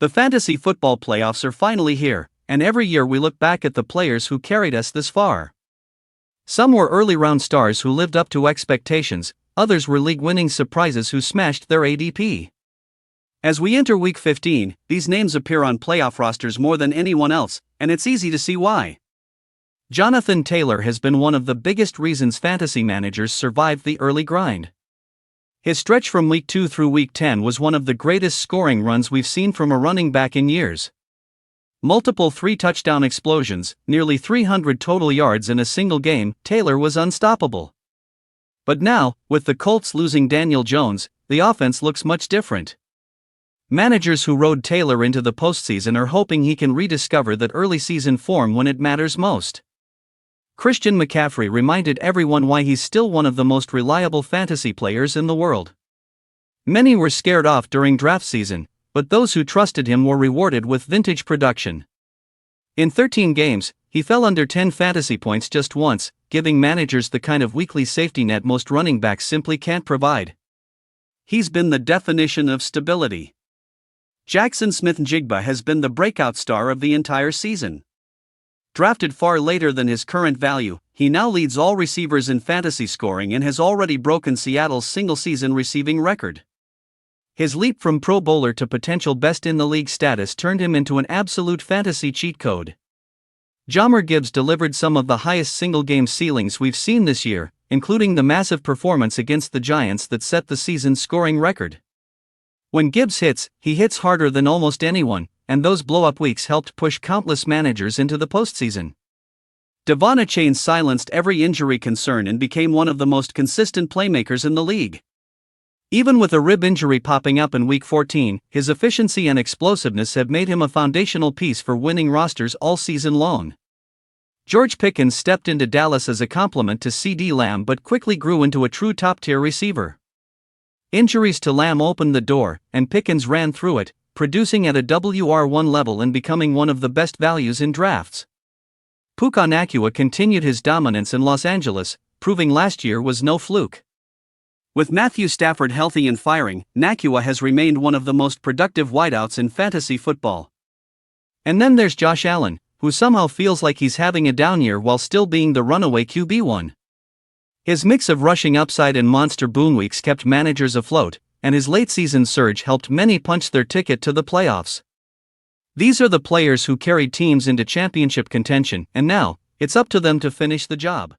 The fantasy football playoffs are finally here, and every year we look back at the players who carried us this far. Some were early round stars who lived up to expectations, others were league-winning surprises who smashed their ADP. As we enter Week 15, these names appear on playoff rosters more than anyone else, and it's easy to see why. Jonathan Taylor has been one of the biggest reasons fantasy managers survived the early grind. His stretch from Week 2 through Week 10 was one of the greatest scoring runs we've seen from a running back in years. Multiple 3-touchdown explosions, nearly 300 total yards in a single game, Taylor was unstoppable. But now, with the Colts losing Daniel Jones, the offense looks much different. Managers who rode Taylor into the postseason are hoping he can rediscover that early season form when it matters most. Christian McCaffrey reminded everyone why he's still one of the most reliable fantasy players in the world. Many were scared off during draft season, but those who trusted him were rewarded with vintage production. In 13 games, he fell under 10 fantasy points just once, giving managers the kind of weekly safety net most running backs simply can't provide. He's been the definition of stability. Jackson Smith-Njigba has been the breakout star of the entire season. Drafted far later than his current value, he now leads all receivers in fantasy scoring and has already broken Seattle's single-season receiving record. His leap from Pro Bowler to potential best-in-the-league status turned him into an absolute fantasy cheat code. Jahmyr Gibbs delivered some of the highest single-game ceilings we've seen this year, including the massive performance against the Giants that set the season's scoring record. When Gibbs hits, he hits harder than almost anyone, and those blow-up weeks helped push countless managers into the postseason. Devon Achane silenced every injury concern and became one of the most consistent playmakers in the league. Even with a rib injury popping up in Week 14, his efficiency and explosiveness have made him a foundational piece for winning rosters all season long. George Pickens stepped into Dallas as a complement to CeeDee Lamb but quickly grew into a true top-tier receiver. Injuries to Lamb opened the door, and Pickens ran through it, producing at a WR1 level and becoming one of the best values in drafts. Puka Nacua continued his dominance in Los Angeles, proving last year was no fluke. With Matthew Stafford healthy and firing, Nacua has remained one of the most productive wideouts in fantasy football. And then there's Josh Allen, who somehow feels like he's having a down year while still being the runaway QB1. His mix of rushing upside and monster boom weeks kept managers afloat, and his late-season surge helped many punch their ticket to the playoffs. These are the players who carried teams into championship contention, and now, it's up to them to finish the job.